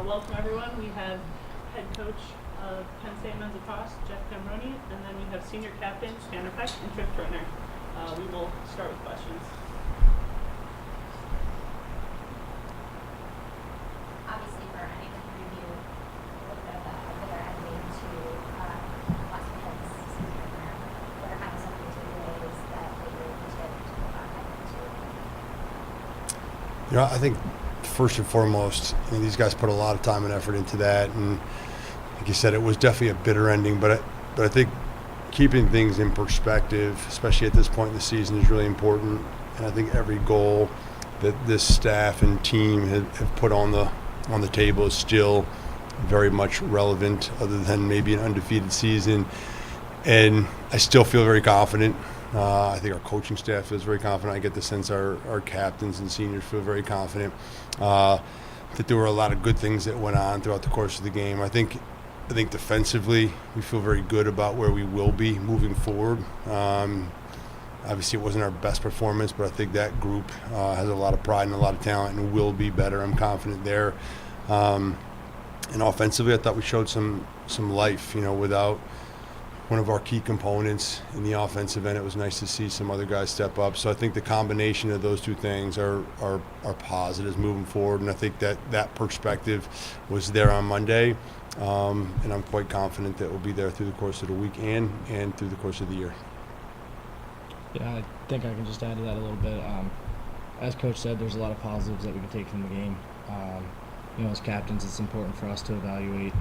Welcome everyone. We have head coach of Penn State men's lacrosse, Jeff Tambroni, and then we have senior captains Tanner Peck and Tripp Turner. We will start with questions. Obviously, for anyone to review a little bit of their ending to last weekend's season opener, what are kind of some of the takeaways that they really took to heading into? I think first and foremost, these guys put a lot of time and effort into that, and like you said, it was definitely a bitter ending. But I think keeping things in perspective, especially at this point in the season, is really important. And I think every goal that this staff and team have put on the table is still very much relevant, other than maybe an undefeated season. And I still feel very confident. I think our coaching staff feels very confident. I get the sense our captains and seniors feel very confident. That there were a lot of good things that went on throughout the course of the game. I think defensively we feel very good about where we will be moving forward. Obviously it wasn't our best performance, but I think that group has a lot of pride and a lot of talent and will be better. I'm confident there. And offensively, I thought we showed some life. Without one of our key components in the offensive end, it was nice to see some other guys step up. So I think the combination of those two things are positives moving forward, and I think that perspective was there on Monday, and I'm quite confident that we'll be there through the course of the week and through the course of the year. Yeah, I think I can just add to that a little bit. As Coach said, there's a lot of positives that we can take from the game. As captains, it's important for us to evaluate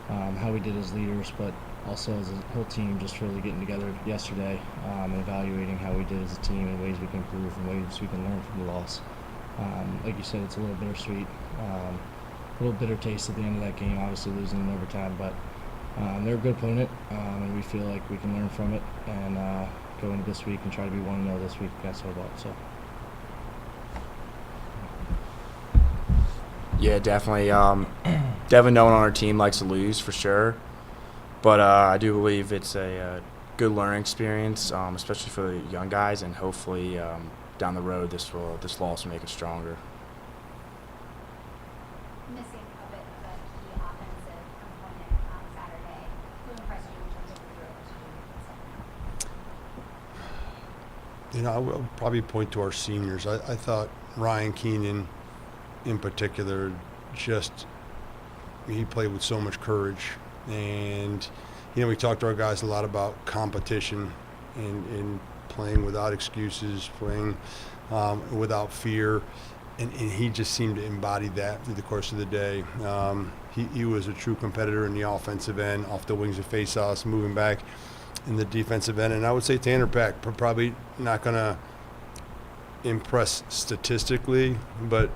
how we did as leaders, but also as a whole team, just really getting together yesterday and evaluating how we did as a team and ways we can improve and ways we can learn from the loss. Like you said, it's a little bittersweet, a little bitter taste at the end of that game, obviously losing in overtime, but they're a good opponent, and we feel like we can learn from it and go into this week and try to be 1-0 this week against Hobart. So. Yeah, definitely. Definitely no one on our team likes to lose for sure. But I do believe it's a good learning experience, especially for the young guys, and hopefully down the road this loss will make us stronger. Missing a bit of a key offensive component on Saturday. Who impressed you in terms of your I will probably point to our seniors. I thought Ryan Keenan in particular, he played with so much courage. And, we talked to our guys a lot about competition and playing without excuses, playing without fear. And he just seemed to embody that through the course of the day. He was a true competitor in the offensive end, off the wings of face-offs, moving back in the defensive end. And I would say Tanner Peck, probably not going to impress statistically, but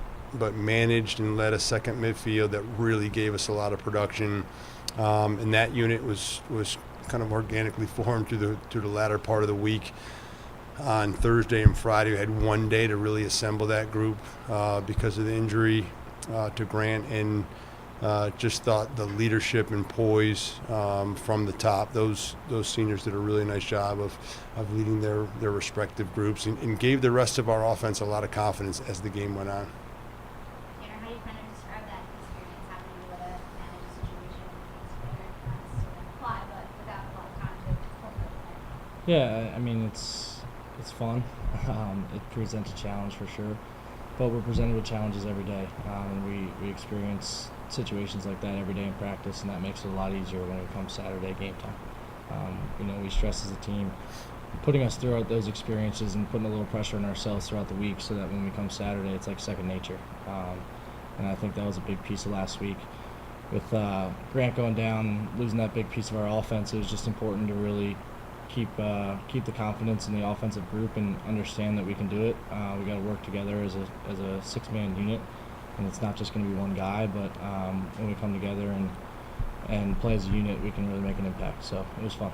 managed and led a second midfield that really gave us a lot of production. And that unit was kind of organically formed through the latter part of the week. On Thursday and Friday, we had one day to really assemble that group because of the injury to Grant, and just thought the leadership and poise from the top, those seniors did a really nice job of leading their respective groups and gave the rest of our offense a lot of confidence as the game went on. how do you kind of describe that experience having to manage a situation together, not necessarily apply, but without a lot of time to cultivate that? Yeah, I mean it's fun. It presents a challenge for sure, but we're presented with challenges every day, and we experience situations like that every day in practice, and that makes it a lot easier when it comes Saturday game time. We stress as a team, putting us through those experiences and putting a little pressure on ourselves throughout the week, so that when we come Saturday, it's like second nature. And I think that was a big piece of last week. With Grant going down, losing that big piece of our offense, it was just important to really keep the confidence in the offensive group and understand that we can do it. We got to work together as a six-man unit, and it's not just going to be one guy, but when we come together and play as a unit, we can really make an impact. So it was fun.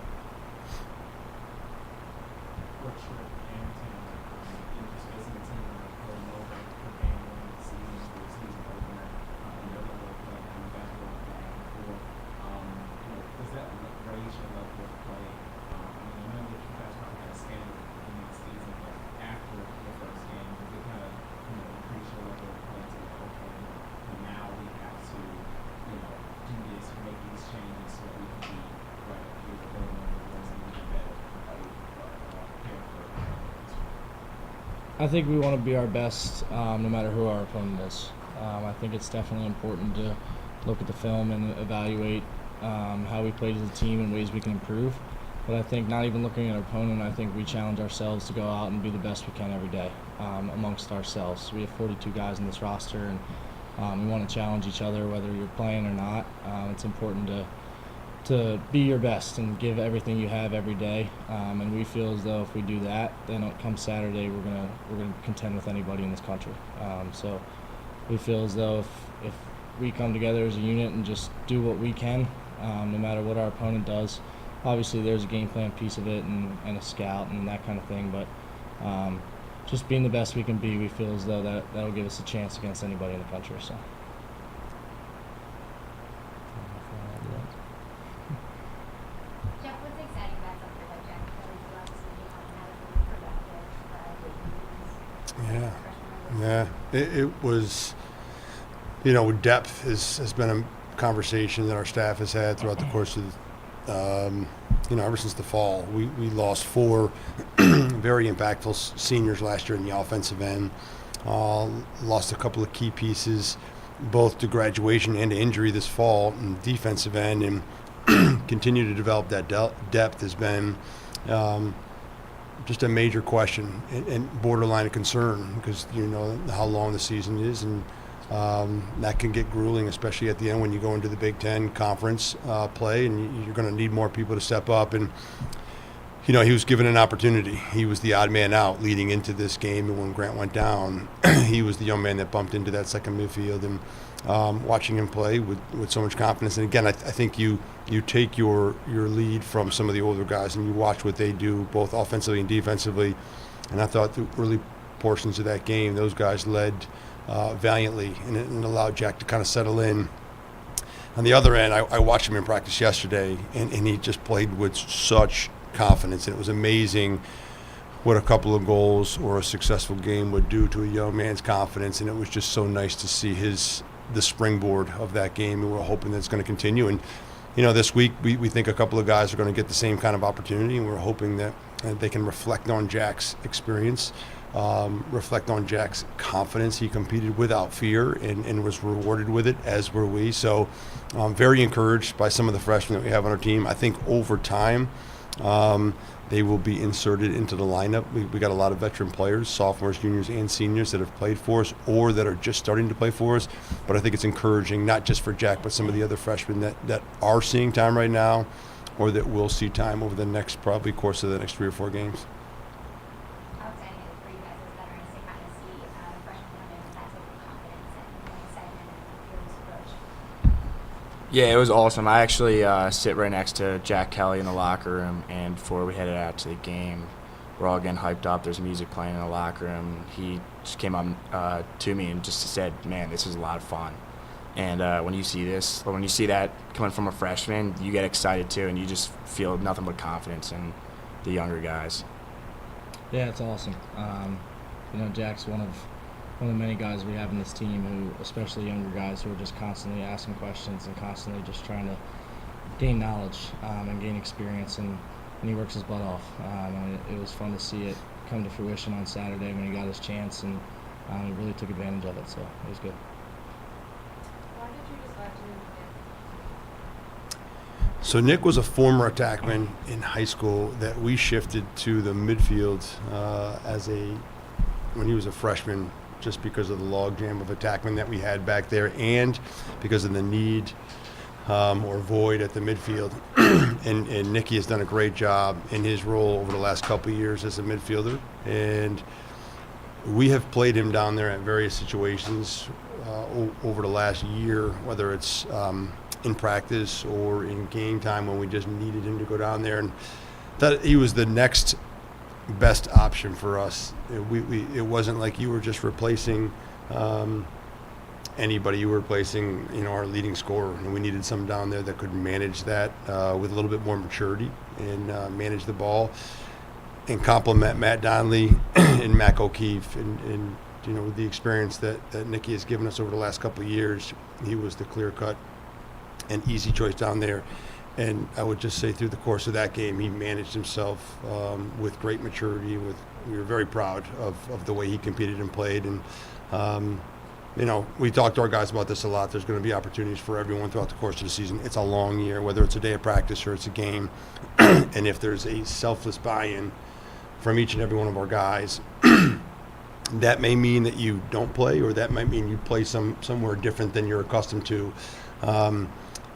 I think we want to be our best no matter who our opponent is. I think it's definitely important to look at the film and evaluate how we played as a team and ways we can improve. But I think not even looking at our opponent, I think we challenge ourselves to go out and be the best we can every day amongst ourselves. We have 42 guys in this roster, and we want to challenge each other whether you're playing or not. It's important to be your best and give everything you have every day. And we feel as though if we do that, then come Saturday we're gonna contend with anybody in this country. So we feel as though if we come together as a unit and just do what we can, no matter what our opponent does. Obviously, there's a game plan piece of it and a scout and that kind of thing, but just being the best we can be, we feel as though that'll give us a chance against anybody in the country. So. Jeff, what's exciting about something like Jack Kelly? You obviously had a really productive Yeah. It was, depth has been a conversation that our staff has had throughout the course of, ever since the fall. We lost 4 very impactful seniors last year in the offensive end. Lost a couple of key pieces, both to graduation and to injury this fall in the defensive end, and continue to develop that depth has been just a major question and borderline of concern, because you know how long the season is, and that can get grueling, especially at the end when you go into the Big Ten conference play, and you're going to need more people to step up. And he was given an opportunity. He was the odd man out leading into this game, and when Grant went down, he was the young man that bumped into that second midfield. And watching him play with so much confidence, and again, I think you take your lead from some of the older guys, and you watch what they do both offensively and defensively. And I thought the early portions of that game, those guys led valiantly, and it allowed Jack to kind of settle in. On the other end, I watched him in practice yesterday, and he just played with such confidence, and it was amazing what a couple of goals or a successful game would do to a young man's confidence. And it was just so nice to see the springboard of that game, and we're hoping that it's going to continue. And this week we think a couple of guys are going to get the same kind of opportunity, and we're hoping that they can reflect on Jack's experience, reflect on Jack's confidence. He competed without fear and was rewarded with it, as were we. So I'm very encouraged by some of the freshmen that we have on our team. I think over time they will be inserted into the lineup. We got a lot of veteran players, sophomores, juniors, and seniors that have played for us or that are just starting to play for us. But I think it's encouraging, not just for Jack, but some of the other freshmen that are seeing time right now, or that will see time over the next course of the next 3 or 4 games. How exciting is it for you guys as veterans to kind of see freshmen come in with that type of confidence and excitement and fearless approach? Yeah, it was awesome. I actually sit right next to Jack Kelly in the locker room, and before we headed out to the game, we're all getting hyped up. There's music playing in the locker room. He just came up to me and just said, "Man, this is a lot of fun." And when you see that coming from a freshman, you get excited too, and you just feel nothing but confidence in the younger guys. Yeah, it's awesome. Jack's one of the many guys we have in this team who, especially younger guys, who are just constantly asking questions and constantly just trying to gain knowledge and gain experience, and he works his butt off. And it was fun to see it come to fruition on Saturday when he got his chance, and he really took advantage of it, so it was good. Why did you decide to move Nick? So Nick was a former attackman in high school that we shifted to the midfield when he was a freshman, just because of the logjam of attackmen that we had back there, and because of the need or void at the midfield. and Nicky has done a great job in his role over the last couple of years as a midfielder, and we have played him down there at various situations over the last year, whether it's in practice or in game time when we just needed him to go down there, and that he was the next best option for us. It wasn't like you were just replacing anybody. You were replacing our leading scorer, and we needed someone down there that could manage that with a little bit more maturity and manage the ball and complement Matt Donnelly and Mac O'Keefe, and with the experience that Nicky has given us over the last couple of years, he was the clear-cut and easy choice down there. And I would just say through the course of that game, he managed himself with great maturity, with we were very proud of the way he competed and played. And you know, we talked to our guys about this a lot. There's going to be opportunities for everyone throughout the course of the season. It's a long year, whether it's a day of practice or it's a game. And if there's a selfless buy-in from each and every one of our guys, that may mean that you don't play, or that might mean you play somewhere different than you're accustomed to.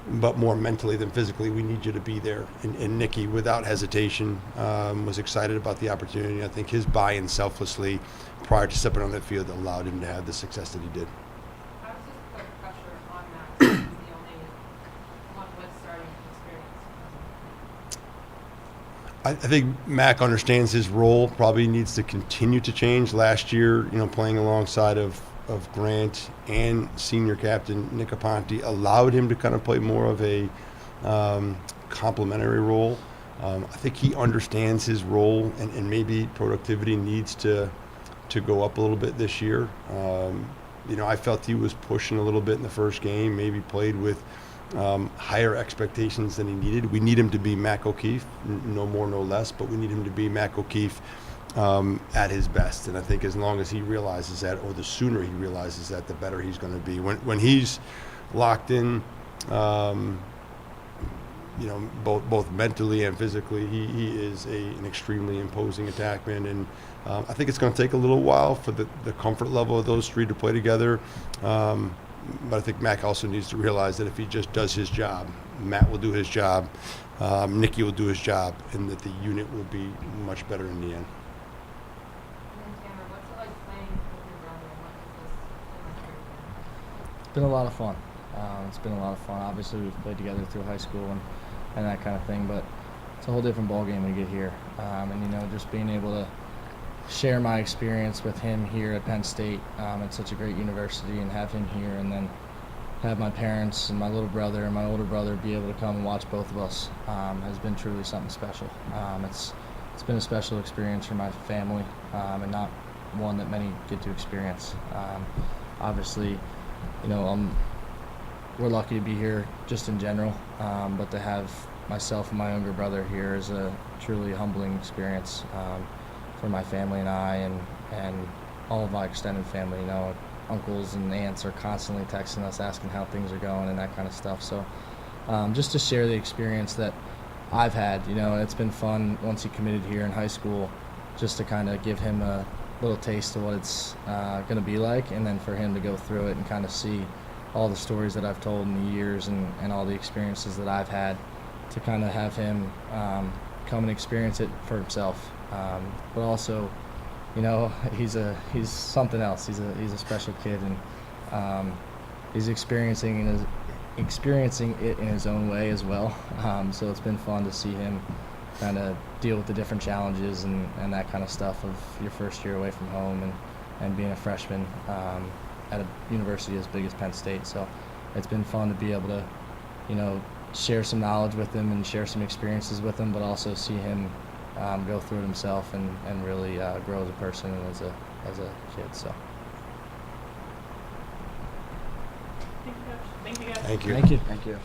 But more mentally than physically, we need you to be there. And Nicky, without hesitation, was excited about the opportunity. I think his buy-in selflessly prior to stepping on that field allowed him to have the success that he did. How does this put pressure on Matt, since he's the only one with starting experience? I think Mac understands his role, probably needs to continue to change. Last year, you know, playing alongside of Grant and senior captain Nick Aponte allowed him to kind of play more of a complementary role. I think he understands his role, and maybe productivity needs to go up a little bit this year. You know, I felt he was pushing a little bit in the first game, maybe played with higher expectations than he needed. We need him to be Mac O'Keefe, no more, no less, but we need him to be Mac O'Keefe at his best. And I think as long as he realizes that, or the sooner he realizes that, the better he's going to be. When he's locked in, you know, both mentally and physically, he is an extremely imposing attackman. And I think it's going to take a little while for the comfort level of those three to play together. But I think Mac also needs to realize that if he just does his job, Matt will do his job, Nicky will do his job, and that the unit will be much better in the end. And then Tanner, what's it like playing with your brother, and what does this feel like for you? It's been a lot of fun. It's been a lot of fun. Obviously, we've played together through high school and that kind of thing, but it's a whole different ballgame when you get here. And, you know, just being able to share my experience with him here at Penn State at such a great university, and have him here, and then have my parents and my little brother and my older brother be able to come and watch both of us has been truly something special. It's been a special experience for my family, and not one that many get to experience. Obviously, you know, we're lucky to be here just in general, but to have myself and my younger brother here is a truly humbling experience for my family and I, and all of my extended family. You know, uncles and aunts are constantly texting us, asking how things are going and that kind of stuff. So just to share the experience that I've had, you know, it's been fun once he committed here in high school, just to kind of give him a little taste of what it's going to be like, and then for him to go through it and kind of see all the stories that I've told in the years, and all the experiences that I've had, to kind of have him come and experience it for himself. But also, you know, he's something else. He's a special kid, and he's experiencing it in his own way as well. So it's been fun to see him kind of deal with the different challenges and that kind of stuff of your first year away from home, and being a freshman at a university as big as Penn State. So it's been fun to be able to, you know, share some knowledge with him and share some experiences with him, but also see him go through it himself and really grow as a person and as a kid. So Thank you, Coach. Thank you, guys. Thank you. thank you. Thank you.